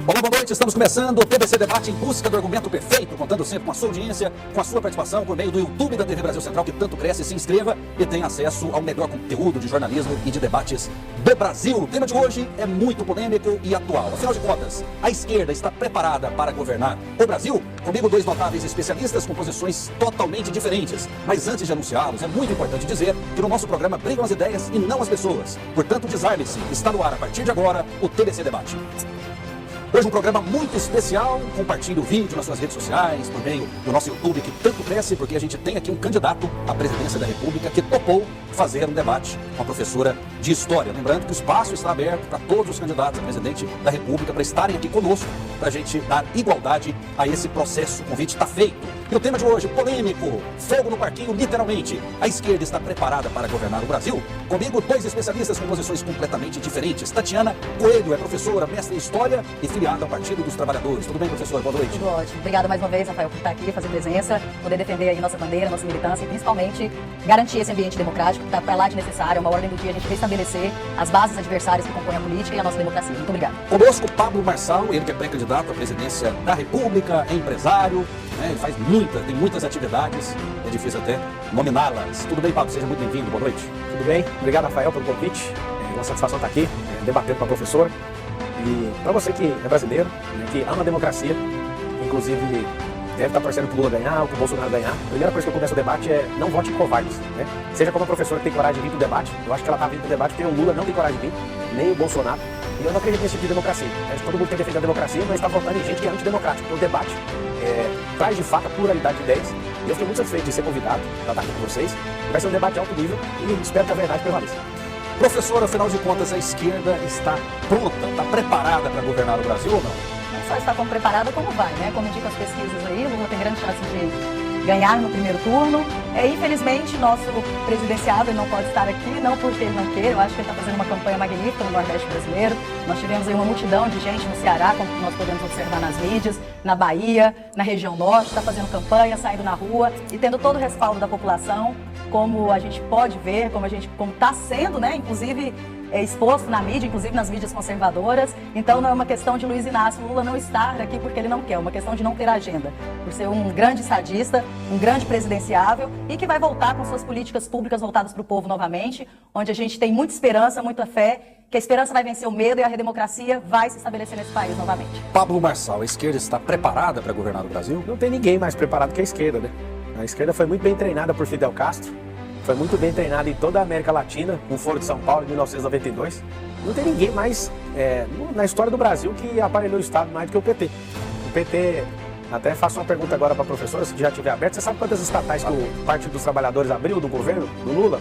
Olá, boa noite. Estamos começando o TBC Debate em busca do argumento perfeito, contando sempre com a sua audiência, com a sua participação por meio do YouTube da TV Brasil Central, que tanto cresce. Se inscreva e tenha acesso ao melhor conteúdo de jornalismo e de debates do Brasil. O tema de hoje é muito polêmico e atual. Afinal de contas, a esquerda está preparada para governar o Brasil? Comigo, dois notáveis especialistas com posições totalmente diferentes. Mas antes de anunciá-los, é muito importante dizer que no nosso programa brigam as ideias e não as pessoas. Portanto, desarme-se. Está no ar, a partir de agora, o TBC Debate. Hoje um programa muito especial. Compartilhe o vídeo nas suas redes sociais, por meio do nosso YouTube, que tanto cresce, porque a gente tem aqui um candidato à presidência da República que topou fazer um debate com a professora de História. Lembrando que o espaço está aberto para todos os candidatos a presidente da República para estarem aqui conosco, para a gente dar igualdade a esse processo. O convite está feito. E o tema de hoje, polêmico, fogo no parquinho, literalmente. A esquerda está preparada para governar o Brasil? Comigo, dois especialistas com posições completamente diferentes. Tatiana Coelho é professora, mestre em História e filiada ao Partido dos Trabalhadores. Tudo bem, professora? Boa noite. Tudo ótimo. Obrigada mais uma vez, Rafael, por estar aqui, fazer presença, poder defender aí nossa bandeira, nossa militância e principalmente garantir esse ambiente democrático que está para lá de necessário. É uma ordem do dia a gente restabelecer as bases adversárias que compõem a política e a nossa democracia. Muito obrigado. Conosco, Pablo Marçal, ele que é pré-candidato à presidência da República, é empresário, ele faz tem muitas atividades, é difícil até nominá-las. Tudo bem, Pablo? Seja muito bem-vindo, boa noite. Tudo bem? Obrigado, Rafael, pelo convite. É uma satisfação estar aqui, debatendo com a professora. E para você que é brasileiro, que ama a democracia, inclusive deve estar torcendo para o Lula ganhar ou para o Bolsonaro ganhar, a primeira coisa que eu começo o debate é não vote em covardes. Seja como a professora que tem coragem de vir para o debate, eu acho que ela está vindo para o debate porque o Lula não tem coragem de vir, nem o Bolsonaro. E eu não acredito nesse tipo de democracia. Todo mundo quer defender a democracia, mas está votando em gente que é antidemocrática. Então o debate traz de fato a pluralidade de ideias. E eu fiquei muito satisfeito de ser convidado para estar aqui com vocês. Vai ser um debate de alto nível e espero que a verdade prevaleça. Professora, afinal de contas, a esquerda está pronta, está preparada para governar o Brasil ou não? Não só está como preparada, como vai, né? Como indicam as pesquisas aí, o Lula tem grande chance de ganhar no primeiro turno. Infelizmente, nosso presidenciável não pode estar aqui, não porque ele não queira. Eu acho que ele está fazendo uma campanha magnífica no Nordeste brasileiro. Nós tivemos aí uma multidão de gente no Ceará, como nós podemos observar nas mídias, na Bahia, na região norte, está fazendo campanha, saindo na rua e tendo todo o respaldo da população, como a gente pode ver, como está sendo, né? Inclusive exposto na mídia, inclusive nas mídias conservadoras. Então não é uma questão de Luiz Inácio Lula não estar aqui porque ele não quer, é uma questão de não ter agenda, por ser um grande estadista, um grande presidenciável e que vai voltar com suas políticas públicas voltadas para o povo novamente, onde a gente tem muita esperança, muita fé, que a esperança vai vencer o medo e a democracia vai se estabelecer nesse país novamente. Pablo Marçal, a esquerda está preparada para governar o Brasil? Não tem ninguém mais preparado que a esquerda, né? A esquerda foi muito bem treinada por Fidel Castro, foi muito bem treinada em toda a América Latina, com o Foro de São Paulo em 1992. Não tem ninguém mais na história do Brasil que aparelhou o Estado mais do que o PT. O PT, até faço uma pergunta agora para a professora, se já estiver aberto, você sabe quantas estatais que o Partido dos Trabalhadores abriu do governo, do Lula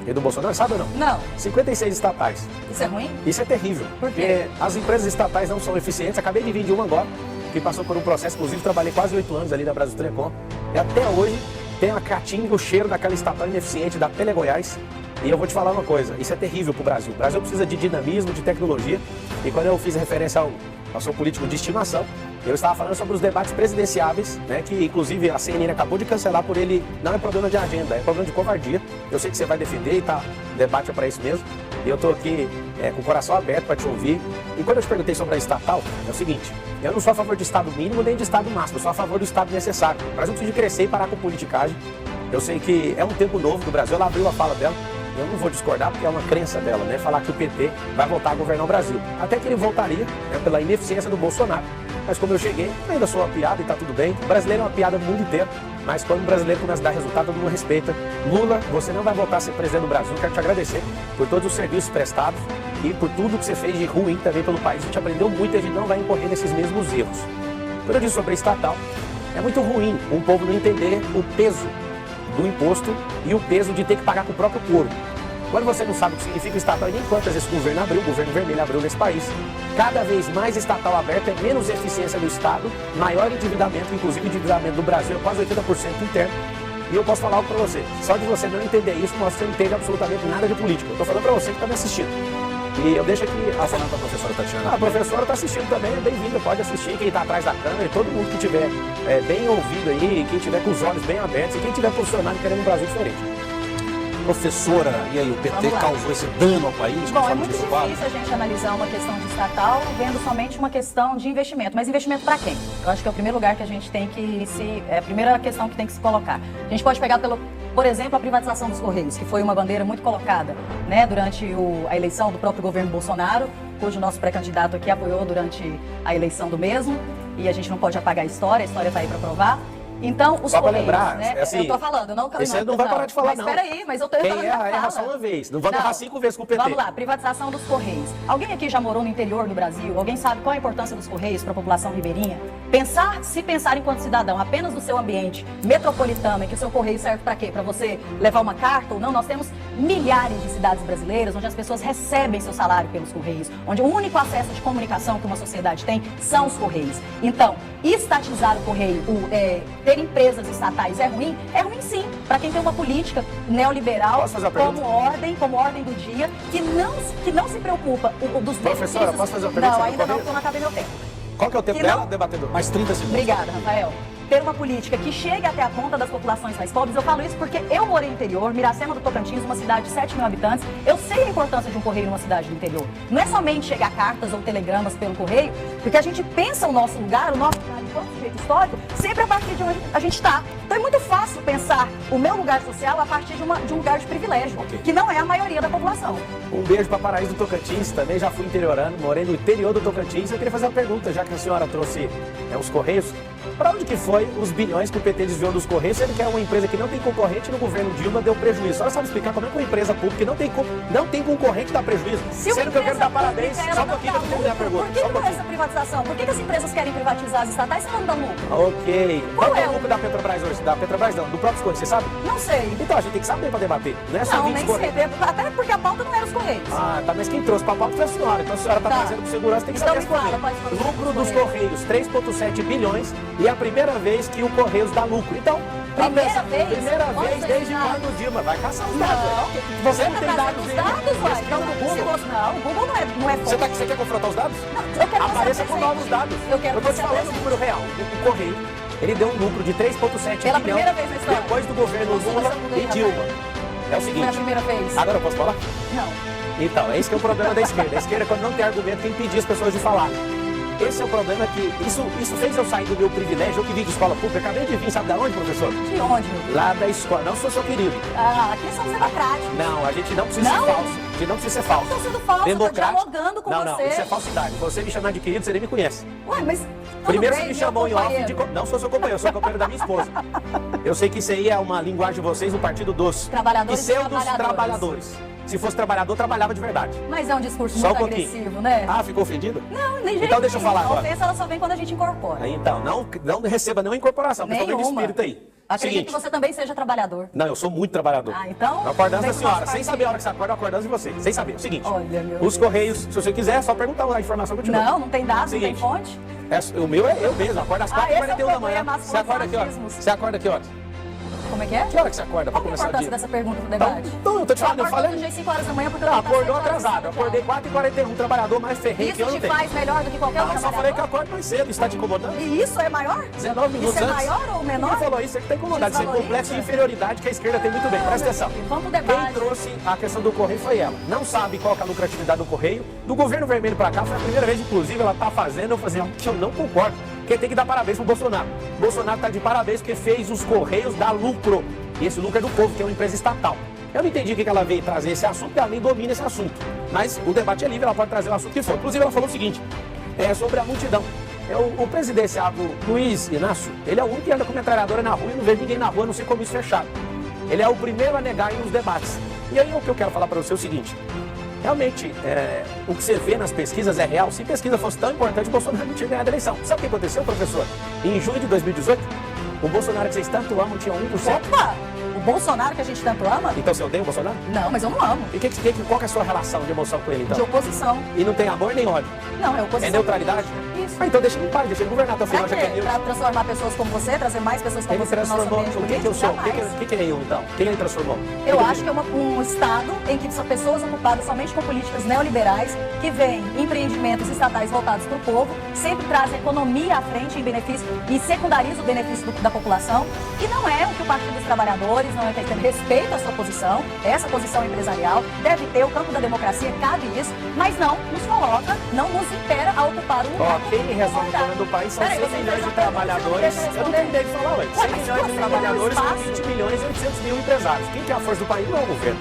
e do Bolsonaro? Sabe ou não? Não. 56 estatais. Isso é ruim? Isso é terrível. Por quê? Porque as empresas estatais não são eficientes. Acabei de vir de uma agora, que passou por um processo, inclusive trabalhei quase 8 anos ali na Brasil Telecom, e até hoje tem a catinga, o cheiro daquela estatal ineficiente da Tele Goiás. E eu vou te falar uma coisa, isso é terrível para o Brasil. O Brasil precisa de dinamismo, de tecnologia. E quando eu fiz referência ao seu político de estimação, eu estava falando sobre os debates presidenciáveis, né, que inclusive a CNN acabou de cancelar por ele. Não é problema de agenda, é problema de covardia. Eu sei que você vai defender e tá, o debate é para isso mesmo. E eu estou aqui com o coração aberto para te ouvir. E quando eu te perguntei sobre a estatal, é o seguinte, eu não sou a favor de Estado mínimo nem de Estado máximo, eu sou a favor do Estado necessário. O Brasil precisa de crescer e parar com politicagem. Eu sei que é um tempo novo do Brasil, ela abriu a fala dela, eu não vou discordar porque é uma crença dela, né? Falar que o PT vai voltar a governar o Brasil. Até que ele voltaria, pela ineficiência do Bolsonaro. Mas como eu cheguei, eu ainda sou uma piada e tá tudo bem. O brasileiro é uma piada no mundo inteiro, mas quando o brasileiro começa a dar resultado, todo mundo respeita. Lula, você não vai voltar a ser presidente do Brasil. Quero te agradecer por todos os serviços prestados e por tudo que você fez de ruim também pelo país. A gente aprendeu muito e a gente não vai incorrer nesses mesmos erros. Quando eu disse sobre a estatal, é muito ruim um povo não entender o peso do imposto e o peso de ter que pagar com o próprio couro. Quando você não sabe o que significa estatal e nem quantas esse governo abriu, o governo vermelho abriu nesse país, cada vez mais estatal aberto é menos eficiência do Estado, maior endividamento, inclusive o endividamento do Brasil é quase 80% interno. E eu posso falar algo para você, só de você não entender isso, você não entende absolutamente nada de política. Eu estou falando para você que está me assistindo. E eu deixo aqui... falando para a professora Tatiana. A professora está assistindo também, é bem-vinda, pode assistir, quem está atrás da câmera, e todo mundo que tiver bem ouvido aí, quem tiver com os olhos bem abertos, e quem tiver posicionado querendo um Brasil diferente. professora, e aí o PT Vamos lá. causou esse dano ao país? Bom, é conforme muito disse o quadro? difícil a gente analisar uma questão de estatal vendo somente uma questão de investimento. Mas investimento para quem? Eu acho que é o primeiro lugar que a gente tem que é a primeira questão que tem que se colocar. A gente pode pegar, por exemplo, a privatização dos Correios, que foi uma bandeira muito colocada, né, durante a eleição do próprio governo Bolsonaro, cujo nosso pré-candidato aqui apoiou durante a eleição do mesmo. E a gente não pode apagar a história está aí para provar. Então, os Só pra Correios, lembrar, né? assim, eu tô falando, eu não... esse não vai parar de falar, mas não. Mas espera aí, mas eu tô Quem falando erra, da erra fala. só uma vez. Não vai errar 5 vezes com o PT. Vamos lá, privatização dos Correios. Alguém aqui já morou no interior do Brasil? Alguém sabe qual a importância dos Correios para a população ribeirinha? Se pensar enquanto cidadão apenas do seu ambiente metropolitano, em que o seu Correio serve para quê? Para você levar uma carta ou não? Nós temos milhares de cidades brasileiras onde as pessoas recebem seu salário pelos Correios, onde o único acesso de comunicação que uma sociedade tem são os Correios. Então, estatizar o Correio, ter empresas estatais é ruim? É ruim sim, para quem tem uma política neoliberal como ordem do dia, que não se preocupa dos benefícios. Professora, posso fazer uma pergunta? Não, ainda não, porque eu não acabei meu tempo. Qual que é o tempo dela, debatedor? Mais 30 segundos. Obrigada, Rafael. Ter uma política que chegue até a ponta das populações mais pobres. Eu falo isso porque eu morei no interior, Miracema do Tocantins, uma cidade de 7 mil habitantes. Eu sei a importância de um correio numa cidade do interior. Não é somente chegar cartas ou telegramas pelo correio, porque a gente pensa o nosso lugar enquanto sujeito histórico, sempre a partir de onde a gente está. Então é muito fácil pensar o meu lugar social a partir de um lugar de privilégio, que não é a maioria da população. Um beijo para Paraíso do Tocantins, também já fui interiorano, morei no interior do Tocantins. Eu queria fazer uma pergunta, já que a senhora trouxe os Correios. Para onde que foi os bilhões que o PT desviou dos Correios, sendo que é uma empresa que não tem concorrente, no governo Dilma deu prejuízo? A senhora sabe explicar como é que uma empresa pública não tem concorrente dá prejuízo? Sendo que eu quero dar parabéns, só um pouquinho para terminar a pergunta. Por que não é essa privatização? Por que as empresas querem privatizar as estatais se não dão lucro? Ok. Qual é o lucro da Petrobras hoje? Da Petrobras não, do próprio Correio, você sabe? Não sei. Então a gente tem que saber para debater. Não é só nem sei, até porque a pauta não era os Correios. Ah, tá, mas quem trouxe para a pauta foi a senhora. Então a senhora está trazendo para segurança, tem que saber responder. Lucro dos Correios, 3,7 bilhões, e é a primeira vez que o Correios dá lucro. Então, primeira vez desde o governo Dilma. Vai caçar os dados. Não, você não tem dados aí. Não, o Google não é bom. Você quer confrontar os dados? Eu quero Apareça com novos dados. Eu tô te falando o número real. O Correio, ele deu um lucro de 3,7 pela bilhão primeira vez na história. depois do governo Lula e Dilma. É o seguinte. Não é a primeira vez. Agora eu posso falar? Não. Então, é isso que é o problema da esquerda. A esquerda, quando não tem argumento, tem que impedir as pessoas de falar. Esse é o problema que... Isso fez eu sair do meu privilégio. Eu que vim de escola pública. Acabei de vir, sabe de onde, professor? De onde, meu Deus? Lá da escola. Não sou seu querido. Ah, aqui somos democráticos. Não, a gente não precisa ser falso. A gente não precisa ser falso. Não estou sendo falso, estou dialogando com você. Não, isso é falsidade. Você me chamar de querido, você nem me conhece. Ué, mas... Primeiro você me chamou em off de... Não sou seu companheiro, eu sou companheiro da minha esposa. Eu sei que isso aí é uma linguagem de vocês, um partido dos... Trabalhadores e dos trabalhadores. Se fosse trabalhador, trabalhava de verdade. Mas é um discurso muito agressivo, né? Ah, ficou ofendido? Não, nem jeito. Então deixa eu falar agora. A ofensa ela só vem quando a gente incorpora. Então, não receba nenhuma incorporação, principalmente de espírito aí. Acredito que você também seja trabalhador. Não, eu sou muito trabalhador. Ah, então... Eu acordo antes da senhora, sem saber a hora que você acorda, eu acordo antes de você. Sem saber. O seguinte, os Correios, se você quiser, é só perguntar a informação que eu te dou. Não tem dados, não tem fonte. O meu é eu mesmo, acordo às 4h41 da manhã. Você acorda aqui horas? Você acorda aqui horas? Como é que é? Que hora que você acorda pra começar o dia? Qual a importância dessa pergunta pro debate? Então, eu tô te falando, eu falei... Eu 5 horas da manhã porque eu acordou atrasado. Eu acordei 4h41, um trabalhador mais ferrenho que eu não tenho. Isso te faz melhor do que qualquer outro trabalhador? Eu só falei que eu acordo mais cedo, isso tá te incomodando? E isso é maior? 19 minutos antes. Isso é maior ou menor? Quem falou isso é que tá incomodado. Isso é complexo de inferioridade que a esquerda tem muito bem. Presta atenção. Vamos pro debate. Quem trouxe a questão do Correio foi ela. Não sabe qual que é a lucratividade do Correio. Do governo vermelho pra cá, foi a primeira vez, inclusive, ela tá fazendo, eu fazia algo que eu não concordo. Quem tem que dar parabéns pro Bolsonaro. Bolsonaro tá de parabéns porque fez os Correios dar lucro. E esse lucro é do povo, que é uma empresa estatal. Eu não entendi o que ela veio trazer esse assunto, porque ela nem domina esse assunto. Mas o debate é livre, ela pode trazer o assunto que for. Inclusive, ela falou o seguinte, sobre a multidão. O presidenciado Luiz Inácio, ele é o único que anda com metralhadora na rua e não vê ninguém na rua, a não ser comício fechado. Ele é o primeiro a negar nos debates. E aí o que eu quero falar para você é o seguinte, realmente, o que você vê nas pesquisas é real. Se pesquisa fosse tão importante, o Bolsonaro não tinha ganhado a eleição. Sabe o que aconteceu, professor? Em junho de 2018, o Bolsonaro que vocês tanto amam tinha 1%. Opa! O Bolsonaro que a gente tanto ama? Então você odeia o Bolsonaro? Não, mas eu não amo. E qual que é a sua relação de emoção com ele, então? De oposição. E não tem amor nem ódio? Não, é oposição. É neutralidade? Isso. Ah, então deixa ele em paz, deixa ele governar até o final. Pra transformar pessoas como você, trazer mais pessoas como você no nosso ambiente político? O que eu sou? O que é eu, então? Quem ele transformou? Eu acho que é um Estado em que são pessoas ocupadas somente com políticas neoliberais, que veem empreendimentos estatais voltados para o povo, sempre trazem a economia à frente em benefício e secundarizam o benefício da população, e não é o que o Partido dos Trabalhadores, não é questão de respeito à sua posição, essa posição empresarial, deve ter, o campo da democracia cabe isso, mas não nos coloca, não nos impera a ocupar o lugar. Quem resolve o problema do país são 100 milhões de trabalhadores. Eu não terminei de falar, ué. 100 milhões de trabalhadores com 20 milhões e 800 mil empresários. Quem que é a força do país? Não é o governo.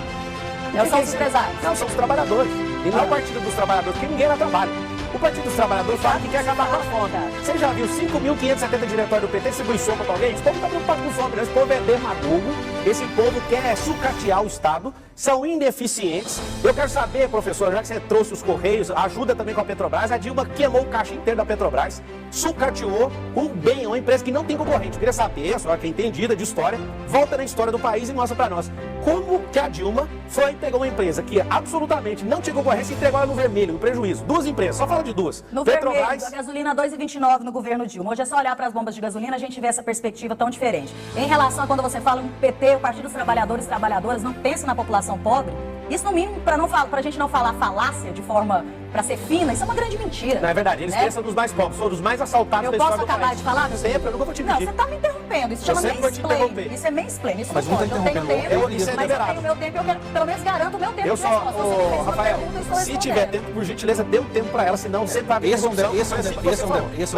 Não são os empresários. Não, são os trabalhadores. E não é o Partido dos Trabalhadores, porque ninguém lá trabalha. O Partido dos Trabalhadores fala que quer acabar com a fome. Você já viu 5.570 diretórios do PT distribuir sopa pra alguém? Esse povo não está preocupado com fome, não. Esse povo é demagogo. Esse povo quer sucatear o Estado. São ineficientes. Eu quero saber, professor, já que você trouxe os Correios, ajuda também com a Petrobras. A Dilma queimou o caixa inteiro da Petrobras, sucateou um bem, uma empresa que não tem concorrente. Eu queria saber, a senhora que é entendida de história, volta na história do país e mostra pra nós. Como que a Dilma foi e pegou uma empresa que absolutamente não tinha concorrência e entregou ela no vermelho, no prejuízo? Duas empresas, só fala de duas. No vermelho, a gasolina 2,29 no governo Dilma. Hoje é só olhar para as bombas de gasolina, a gente vê essa perspectiva tão diferente. Em relação a quando você fala em PT, o Partido dos Trabalhadores e Trabalhadoras, não pensa na população pobre, isso no mínimo, para a gente não falar falácia de forma para ser fina, isso é uma grande mentira. Não é verdade, eles pensam dos mais pobres, são dos mais assaltados da história do país. Eu posso acabar de falar? Sempre, eu nunca vou te pedir. Não, você está me interrompendo, isso chama mansplaining. Isso é mansplaining, isso mas não pode. Eu tenho tempo, isso é mas eu tenho meu tempo, eu quero, pelo menos garanto o meu tempo. Eu só, Rafael, se tiver tempo, por gentileza, dê um tempo para ela, senão você vai ver. Esse é um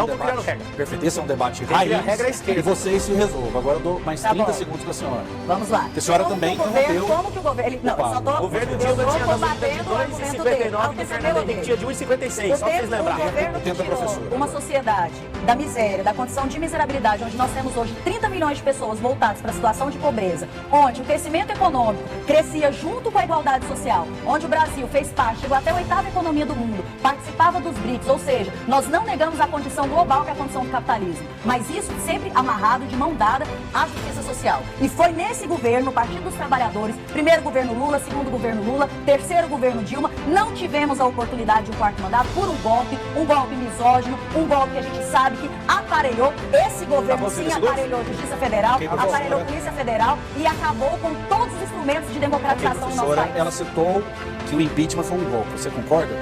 debate. Perfeito. Esse é um debate raiz. A regra é esquerda. E vocês se resolvam. Agora eu dou mais 30 segundos para a senhora. Vamos lá. Porque a senhora também interrompeu. Como que o governo... Não, eu só estou... O governo Dilma tinha gasolina de 2,59 e o Fernando Henrique tinha de 1,56. Só pra vocês lembrarem. O governo tirou uma sociedade da miséria, da condição de miserabilidade, onde nós temos hoje 30 milhões de pessoas voltadas para a situação de pobreza, onde o crescimento econômico crescia junto com a igualdade social, onde o Brasil fez parte, chegou até a 8ª economia do mundo, participava dos BRICS, ou seja, nós não negamos a condição global que é a condição do capitalismo, mas isso sempre amarrado, de mão dada, à justiça social. E foi nesse governo, o Partido dos Trabalhadores, primeiro governo Lula, segundo governo Lula, terceiro governo Dilma, não tivemos a oportunidade de um quarto mandato por um golpe misógino, um golpe que a gente sabe que aparelhou, esse governo sim aparelhou a Justiça Federal, aparelhou a Polícia Federal e acabou com todos os instrumentos de democratização do nosso país. Ela citou que o impeachment foi um golpe, você concorda?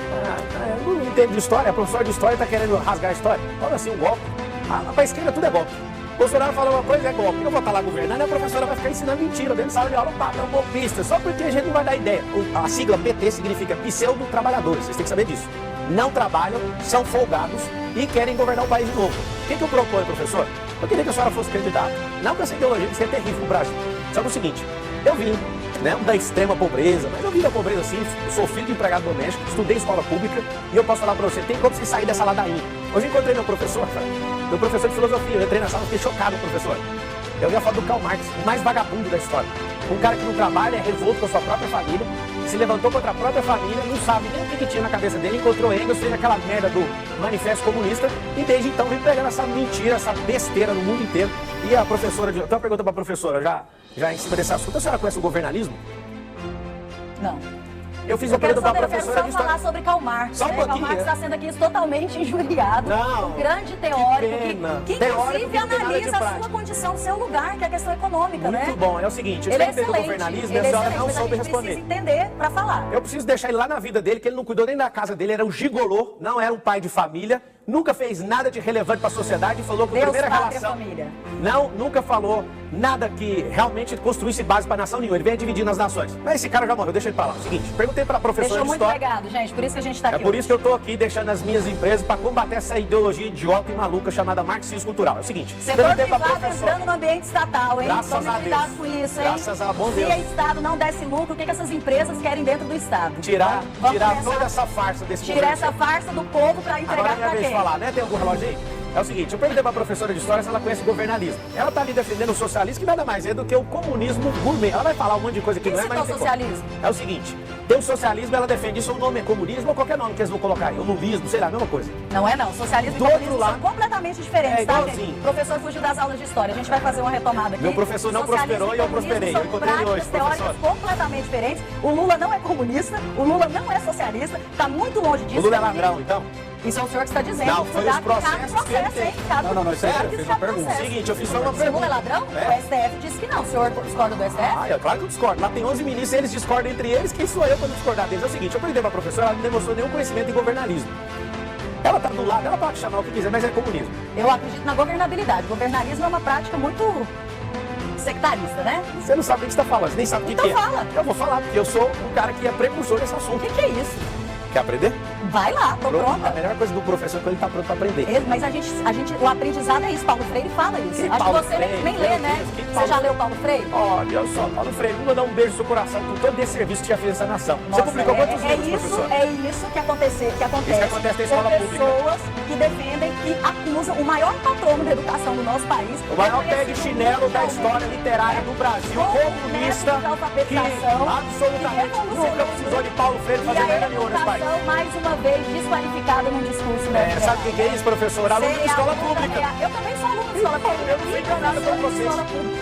Eu não entendo de história, a professora de história está querendo rasgar a história. Olha assim, um golpe. Para a esquerda tudo é golpe. O Bolsonaro falou uma coisa, é golpe. Eu vou estar lá governando e a professora vai ficar ensinando mentira dentro de sala de aula, é um golpista, só porque a gente não vai dar ideia. A sigla PT significa pseudo-trabalhadores, vocês têm que saber disso. Não trabalham, são folgados e querem governar o país de novo. O que eu proponho, professor? Eu queria que a senhora fosse candidata. Não com essa ideologia que isso é terrível no Brasil. Só que é o seguinte, eu vim da extrema pobreza, mas eu vim da pobreza assim, sou filho de empregado doméstico, estudei em escola pública e eu posso falar para você, tem como você sair dessa ladainha. Hoje eu encontrei meu professor de filosofia, eu entrei na sala e fiquei chocado, professor. Eu ia falar do Karl Marx, o mais vagabundo da história. Um cara que não trabalha, é revolto com a sua própria família, se levantou contra a própria família, não sabe nem o que tinha na cabeça dele, encontrou Engels, fez aquela merda do manifesto comunista e desde então vem pegando essa mentira, essa besteira no mundo inteiro. E a professora, eu tenho uma pergunta para a professora, já em cima desse assunto, a senhora conhece o governalismo? Não. Eu fiz uma pergunta para a professora de história. Eu quero só falar sobre Karl Marx. Só um pouquinho. Karl Marx está sendo aqui totalmente injuriado. Não, um grande teórico que inclusive analisa a sua condição, seu lugar, que é a questão econômica, Muito né? bom, é o seguinte, eu ele sei do governalismo, a senhora não soube responder. Precisa entender para falar. Eu preciso deixar ele lá na vida dele, que ele não cuidou nem da casa dele, era um gigolô, não era um pai de família, nunca fez nada de relevante para a sociedade e falou que a primeira relação... Não, nunca falou nada que realmente construísse base para nação nenhuma. Ele veio dividindo as nações. Mas esse cara já morreu, deixa ele para lá. Seguinte, perguntei para a professora de história... Deixou muito legado, gente, por isso que a gente está aqui. É por isso que eu estou aqui deixando as minhas empresas para combater essa ideologia idiota e maluca chamada marxismo cultural. É o seguinte, setor privado entrando no ambiente estatal, hein? Graças Tome cuidado com isso, hein? Graças a bom Deus. Se o Estado não desse lucro, o que essas empresas querem dentro do Estado? Tirar toda essa farsa desse governo. Tirar essa farsa do povo para entregar para quem? Falar, né? Tem algum relógio aí? É o seguinte, eu perguntei para a professora de história se ela conhece o governalismo. Ela está ali defendendo o socialismo, que nada mais é do que o comunismo gourmet. Ela vai falar um monte de coisa que não é, mas... O socialismo? É o seguinte, tem o socialismo, ela defende isso, o nome é comunismo ou qualquer nome que eles vão colocar aí, ou lulismo, sei lá, a mesma coisa. Não é não, socialismo e comunismo são completamente diferentes, tá, gente? O professor fugiu das aulas de história, a gente vai fazer uma retomada aqui. Meu professor não prosperou e eu prosperei, eu encontrei ele hoje, professor. Completamente diferentes. O Lula não é comunista, o Lula não é socialista, está muito longe disso. O Lula é ladrão, então? Isso é o senhor que está dizendo. Não, foi os processos que ele tem. Não, isso aí eu fiz uma pergunta. Seguinte, eu fiz só uma pergunta. Se o Lula é ladrão, o STF disse que não. O senhor discorda do STF? É claro que eu discordo. Lá tem 11 ministros, eles discordam entre eles. Quem sou eu para discordar deles? É o seguinte, eu perguntei para a professora, ela não demonstrou nenhum conhecimento em governalismo. Ela está do lado, ela pode chamar o que quiser, mas é comunismo. Eu acredito na governabilidade. Governalismo é uma prática muito sectarista, né? Você não sabe o que você está falando, você nem sabe o que, Então que é. fala. Eu vou falar, porque eu sou um cara que é precursor nesse O assunto. que é isso? Quer aprender? Vai lá, tô A pronta. melhor coisa do professor é quando ele está pronto para aprender. Mas o aprendizado é isso, Paulo Freire fala isso. Que Acho Paulo que você Freire? nem lê, né? Meu Deus, que Você Paulo já leu Paulo Freire? Olha, eu sou Paulo Freire, vou mandar um beijo no seu coração por todo esse serviço que já fez essa nação. Nossa, Você publicou quantos livros, professor? É isso que acontece Isso que acontece na escola com pública. pessoas que defendem, que acusam o maior patrono da educação do nosso país. O maior pé de chinelo da história literária do Brasil, comunista, que absolutamente nunca precisou de Paulo Freire E fazer a merda nenhuma nesse país. educação, mais uma vez, desqualificada num discurso da Sabe o que é isso, professor? Aluno de escola pública. Eu também sou aluno de escola pública. Eu não fui enganado por vocês.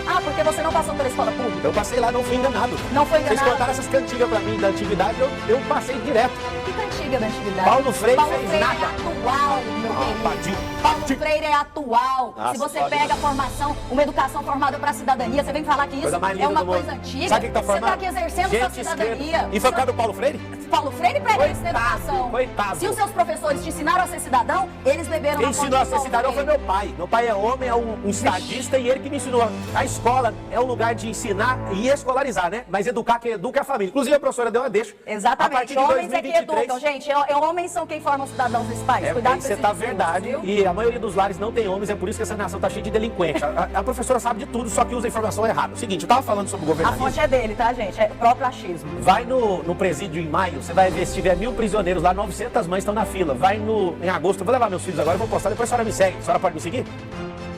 Ah, porque você não passou pela escola pública? Eu passei lá, não fui enganado. Não foi Vocês enganado? contaram essas cantigas pra mim da antiguidade, eu passei direto. Que cantiga da antiguidade? Paulo Freire fez Freire nada. é atual, meu querido. Patinho, Paulo patinho. Freire é atual. Nossa, Se você pode. pega a formação, uma educação formada para a cidadania, você vem falar que isso Coisa mais linda é uma do mundo. coisa antiga. Sabe o que tá Você formado? está aqui exercendo sua Gente cidadania. esquerda. E foi por causa do Paulo Freire? Paulo Freire prega isso na Coitado, educação. coitado. Se os seus professores te ensinaram a ser cidadão, eles beberam Quem na fonte ensinou a de ser Paulo cidadão foi Freire. meu pai. Meu pai é homem, é um estadista e ele que me ensinou. A escola é um lugar de ensinar e escolarizar, né? Mas educar, quem educa é a família. Inclusive a professora deu uma deixa. A Exatamente. partir de Homens é que 2023, educam, gente. Homens são quem formam cidadãos desse país. Cuidado com você esse tá discurso, verdade. viu? E a maioria dos lares não tem homens, é por isso que essa nação tá cheia de delinquente. A professora sabe de tudo, só que usa a informação errada. O seguinte, eu tava falando sobre o A governo. fonte é dele, tá, gente? É próprio achismo. Vai no presídio em maio, você vai ver se tiver 1000 prisioneiros lá, 900 mães estão na fila. Vai em agosto, eu vou levar meus filhos agora, eu vou postar, depois a senhora me segue. A senhora pode me seguir?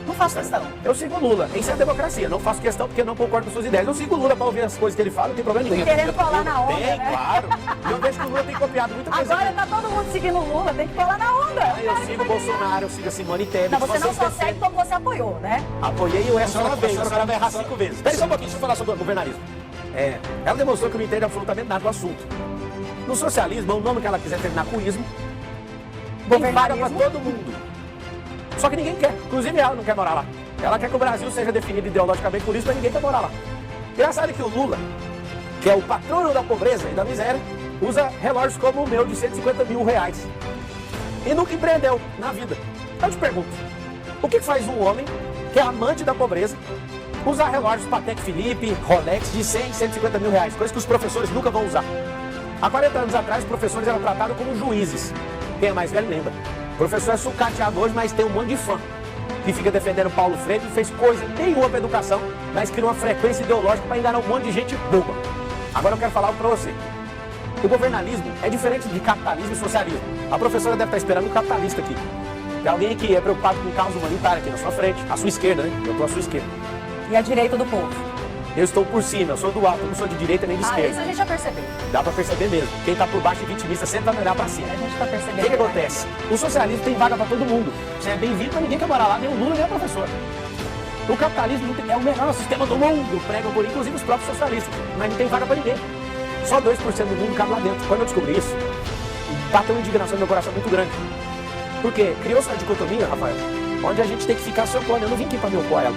Não faço questão. Eu sigo o Lula. Isso é democracia. Não faço questão porque eu não concordo com suas ideias. Eu sigo o Lula pra ouvir as coisas que ele fala, não tem problema nenhum. Querendo colar na onda, Tem, né? claro. E eu vejo que o Lula tem copiado muita coisa. Agora tá todo mundo seguindo o Lula, tem que colar na onda. Eu sigo o Bolsonaro, eu sigo a Simone Tebet. Não, você não vocês só defendem. segue como você apoiou, né? Apoiei e o S Senhora, uma vez. A senhora, senhora vai errar senhora. 5 vezes. Espera só um pouquinho, deixa eu falar sobre o governarismo. Ela demonstrou que não entende absolutamente nada do assunto. No socialismo, o nome que ela quiser terminar com ismo, tem vaga pra todo mundo. Só que ninguém quer. Inclusive ela não quer morar lá. Ela quer que o Brasil seja definido ideologicamente por isso, mas ninguém quer morar lá. Engraçado que o Lula, que é o patrono da pobreza e da miséria, usa relógios como o meu de 150 mil reais. E nunca empreendeu na vida. Eu te pergunto, o que faz um homem que é amante da pobreza usar relógios Patek Philippe, Rolex de 100, 150 mil reais, coisa que os professores nunca vão usar? Há 40 anos atrás, os professores eram tratados como juízes. Quem é mais velho lembra. O professor é sucateado hoje, mas tem um monte de fã que fica defendendo Paulo Freire, não fez coisa nenhuma para educação, mas criou uma frequência ideológica para enganar um monte de gente boba. Agora eu quero falar algo para você. O governalismo é diferente de capitalismo e socialismo. A professora deve estar esperando um capitalista aqui. Tem alguém que é preocupado com causa humanitária aqui na sua frente, à sua esquerda, né? Eu estou à sua esquerda. E a direita do povo. Eu estou por cima, eu sou do alto, eu não sou de direita nem de Isso esquerda. a gente já percebeu. Dá para perceber mesmo. Quem está por baixo e vitimista sempre vai olhar para cima. A gente tá O percebendo. que acontece? O socialismo tem vaga para todo mundo. Você é bem-vindo, mas ninguém quer morar lá, nem o Lula, nem a professora. O capitalismo é o melhor sistema do mundo, pregam por inclusive os próprios socialistas, mas não tem vaga para ninguém. Só 2% do mundo cabe lá dentro. Quando eu descobri isso, bateu uma indignação no meu coração muito grande. Porque criou-se uma dicotomia, Rafael, onde a gente tem que ficar se opondo. Eu não vim aqui para me opor a ela.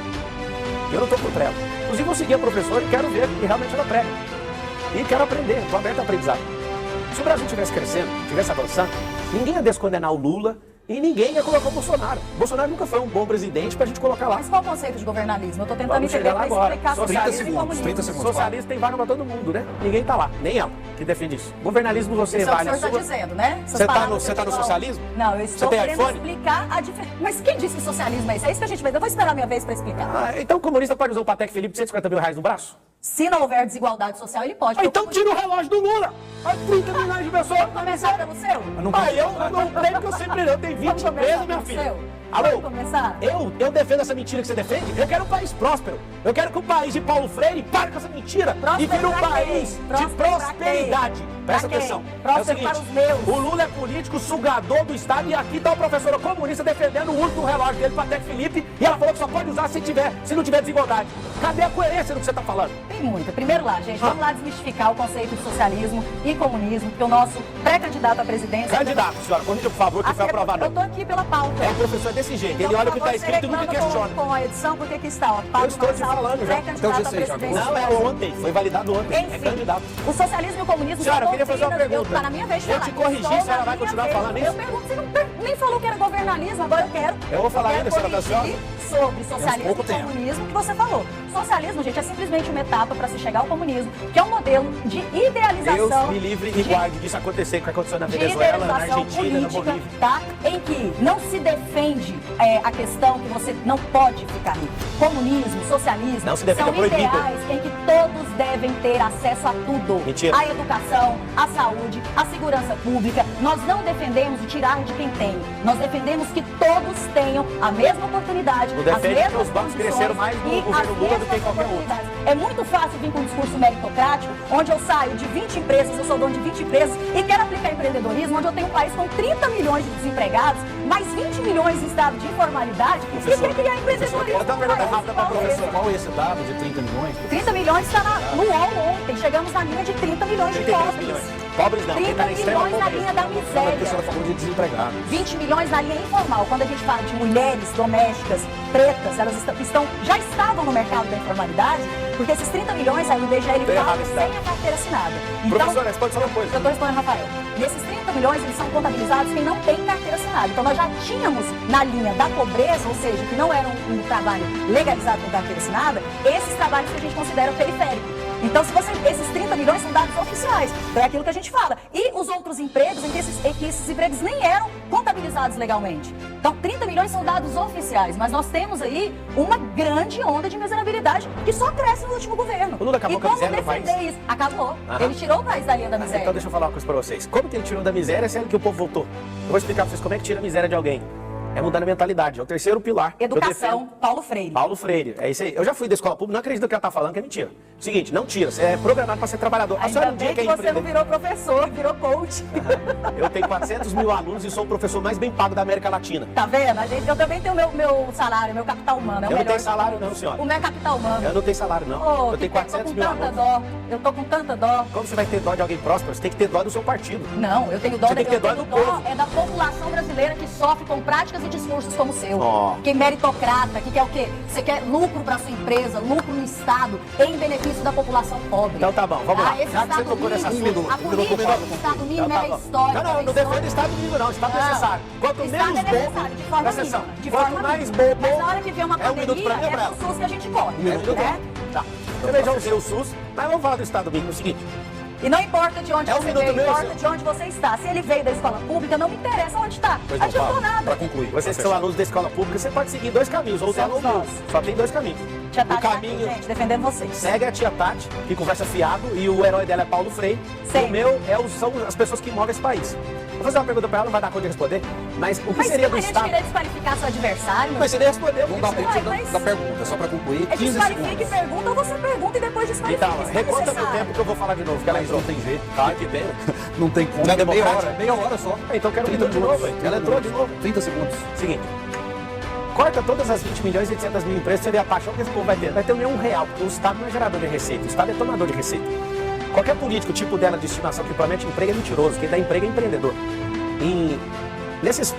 Eu não estou contra ela. Inclusive, eu segui a professora e quero ver que realmente ela prega. E quero aprender, estou aberto a aprendizado. Se o Brasil estivesse crescendo, estivesse avançando, ninguém ia descondenar o Lula e ninguém ia colocar o Bolsonaro. O Bolsonaro nunca foi um bom presidente pra gente colocar lá. Mas qual o conceito de governalismo? Eu tô tentando Vamos entender chegar lá para agora. explicar Só 30 socialismo e segundos, comunismo. 30 segundos. Socialista tem vaga pra todo mundo, né? Ninguém tá lá, nem ela que defende isso. Governalismo você Isso é o que vai o na senhor sua... está dizendo, né? Essas Você tá palavras no que eu falo. socialismo? Não, eu estou tem querendo iPhone? explicar a diferença. Mas quem disse que socialismo é isso? É isso que a gente vai. Eu vou esperar a minha vez para explicar. Então o comunista pode usar o Patek Philippe de 150 mil reais no braço? Se não houver desigualdade social, ele pode. Então tira o relógio do Lula! Olha 30 milhões de pessoas! Vamos começar pelo seu? Eu não lembro que eu sempre eu tenho 20 Vamos começar presos, minha pelo filha. seu? Alô? Vamos começar? Eu defendo essa mentira que você defende. Eu quero um país próspero. Eu quero que o país de Paulo Freire pare com essa mentira Próspero e vire um pra país quem? de Próspero pra prosperidade. quem? Presta Pra quem? atenção. Próspero para os meus. O Lula é político, sugador do Estado e aqui está o professor comunista defendendo o uso do relógio dele, Patek Philippe, e ela falou que só pode usar se não tiver desigualdade. Cadê a coerência do que você está falando? Tem muita. Primeiro lá, gente, vamos lá desmistificar o conceito de socialismo e comunismo, porque o nosso pré-candidato à presidência... Candidato, senhora, corrija por favor, que foi aprovado. Eu tô aqui pela pauta. É, o professor é desse jeito. Então, Ele olha o por que está favor, escrito e nunca você reclama questiona. com a edição, porque aqui está, ó. Pablo estou te Marçal, falando já. Então, pré-candidato à 16 de agosto. presidência. Não, é ontem, foi validado ontem. É Enfim, candidato. o socialismo e o comunismo Senhora, são eu queria fazer uma doutrinas. pergunta. Tá na minha vez de Eu falar. te corrigi, Estou a senhora na vai minha continuar vez. falando isso? Eu pergunto, você nem falou que era governalismo, agora eu quero. Eu vou falar quero ainda, senhora, da corrigir senhora. sobre socialismo pouco e tempo. comunismo que você falou. Socialismo, gente, é simplesmente uma etapa para se chegar ao comunismo, que é um modelo de idealização. Deus me livre e guarde disso acontecer, que aconteceu na De Venezuela, na idealização Argentina, na política, Bolívia. tá? Em que não se defende a questão que você não pode ficar rico. Comunismo, socialismo, Não se defende, são é proibido. ideais em que todos devem ter acesso a tudo. Mentira. A educação, a saúde, a segurança pública. Nós não defendemos o tirar de quem tem. Nós defendemos que todos tenham a mesma oportunidade, Não as defende que mesmas os bancos condições cresceram mais no e governo as Lula do que mesmas qualquer outro. oportunidades. É muito fácil vir com um discurso meritocrático, onde eu saio de 20 empresas, eu sou dono de 20 empresas, e quero aplicar empreendedorismo, onde eu tenho um país com 30 milhões de desempregados, mais 20 milhões em estado de informalidade, e quer criar empreendedorismo. quero dar uma pergunta rápida pra professora. Qual é esse dado de 30 milhões? 30 milhões está no UOL ontem, chegamos na linha de 30 milhões de 33 pobres. milhões. Pobres não, quem 30 tá na extrema milhões na pobreza. linha da Não, é porque a senhora miséria. falou de desempregados. 20 milhões na linha informal. Quando a gente fala de mulheres domésticas, pretas, elas já estavam no mercado da informalidade, porque esses 30 milhões aí o IBGE ele Tem fala errado esse dado. sem a carteira assinada. Então, Professora, responde só uma coisa. eu estou respondendo, Rafael. Nesses 30 milhões, eles são contabilizados quem não tem carteira assinada. Então, nós já tínhamos na linha da pobreza, ou seja, que não era um trabalho legalizado com carteira assinada, esses trabalhos que a gente considera periféricos. Então, esses 30 milhões são dados oficiais, então é aquilo que a gente fala. E os outros empregos, em que esses empregos nem eram contabilizados legalmente. Então, 30 milhões são dados oficiais, mas nós temos aí uma grande onda de miserabilidade que só cresce no último governo. O Lula acabou e com a como miséria no defender país? isso? Acabou. Aham. Ele tirou o país da linha da miséria. Então deixa eu falar uma coisa pra vocês. Como que ele tirou da miséria, sendo que o povo voltou? Eu vou explicar pra vocês como é que tira a miséria de alguém. É mudando a mentalidade, é o terceiro pilar. Eu Educação, defendo. Paulo Freire. Paulo Freire, é isso aí. Eu já fui da escola pública, não acredito no que ela tá falando, que é mentira. Seguinte, não tira, você é programado pra ser trabalhador. A senhora Ainda um dia bem que quer você não empreender. virou professor, virou coach. Eu tenho 400 mil alunos e sou o professor mais bem pago da América Latina. Tá vendo? Eu também tenho meu salário, meu capital humano. É o Eu não melhor tenho de salário todos. não, senhora. O meu é capital humano. Eu não tenho salário, não. Oh, Eu tenho 400 mil Eu tô com tanta alunos. dó. Eu tô com tanta dó. Como você vai ter dó de alguém próspero? Você tem que ter dó do seu partido. Não, eu tenho dó, Você tem que ter dó eu tenho do dó povo. é da população brasileira que sofre com práticas e discursos como o seu. Ó. Que é meritocrata, que quer o quê? Você quer lucro para sua empresa, lucro no Estado, em benefício da população pobre. Então tá bom, vamos lá. Esse Já que você Estado tocou nessa mínimo, assunto, a política do Estado mínimo Então tá é bom. histórica. Não, não defendo o Estado mínimo, não. Estado necessário. Quanto Estado menos é necessário, de forma presta atenção. mínima. De Quanto forma mais mínima. bobo, Mas na hora que vem uma é um minuto pandemia, pra mim, é Bravo. o SUS que a gente corre. Minuto. Né? Tá. Eu também já usei o SUS, mas vamos falar do Estado mínimo. É o seguinte, E não importa de onde É um você minuto veio, meu, importa senhor. de onde você está. Se ele veio da escola pública, não me interessa onde está. Pois não, Adiantou Paulo, nada. para concluir. vocês que são alunos da escola pública, você pode seguir dois caminhos, ou dela ou Somos meu. nós. Só tem dois caminhos. Tia O Tati tá aqui, caminho gente, defendendo vocês. segue a tia Tati, que conversa fiado, e o herói dela é Paulo Freire. Sim. O meu são as pessoas que movem esse país. Vou fazer uma pergunta pra ela, não vai dar conta de responder, mas o que Mas seria se do a gente Estado? querer desqualificar seu adversário, meu Mas você nem respondeu. Vamos dar o que tempo seria? Ué, mas- da pergunta, só para concluir. é 15 desqualifica e segundos. pergunta, ou você pergunta e depois desqualifica. Então, Isso não é reconta meu necessário. tempo que eu vou falar de novo, que ela entrou. Não tem jeito. Tá, que bem. Não tem como. Não é É meia democrático? hora, meia hora só. Então quero 30 minuto de novo, hein? Ela entrou de novo. 30 segundos. Seguinte, corta todas as 20 milhões e 800 mil empresas, você vê a paixão que esse povo vai ter. Vai ter nenhum real, porque o Estado não é gerador de receita, o Estado é tomador de receita. Qualquer político, tipo dela de estimação que promete emprego é mentiroso, quem dá emprego é empreendedor. Nesses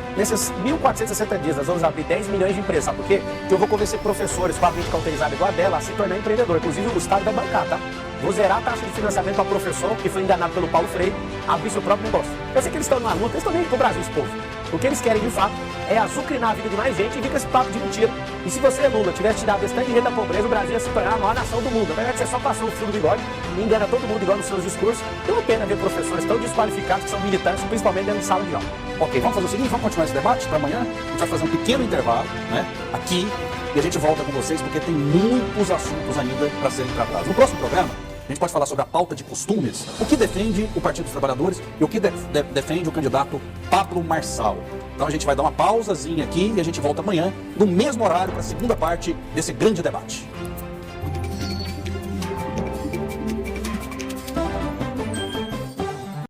1.460 dias, nós vamos abrir 10 milhões de empresas, sabe por quê? Porque eu vou convencer professores com a mente cauterizada igual a dela a se tornar empreendedor. Inclusive, o Estado vai bancar, tá? Vou zerar a taxa de financiamento para professor que foi enganado pelo Paulo Freire abrir seu próprio negócio. Eu sei que eles estão numa luta, eles estão nem pro Brasil, esse povo. O que eles querem, de fato, é azucrinar a vida de mais gente e vir com esse papo de mentira. E se você, Lula, tivesse tirado esse tanto de dinheiro da pobreza, o Brasil ia se tornar a maior nação do mundo. Na verdade, você só passou o fio do bigode e engana todo mundo igual nos seus discursos. É uma pena ver professores tão desqualificados que são militantes, principalmente dentro de sala de aula. Ok, vamos fazer o seguinte, vamos continuar esse debate para amanhã. A gente vai fazer um pequeno intervalo, né? Aqui, e a gente volta com vocês, porque tem muitos assuntos ainda para serem tratados. No próximo programa, a gente pode falar sobre a pauta de costumes, o que defende o Partido dos Trabalhadores e o que defende o candidato Pablo Marçal. Então a gente vai dar uma pausazinha aqui e a gente volta amanhã, no mesmo horário, para a segunda parte desse grande debate.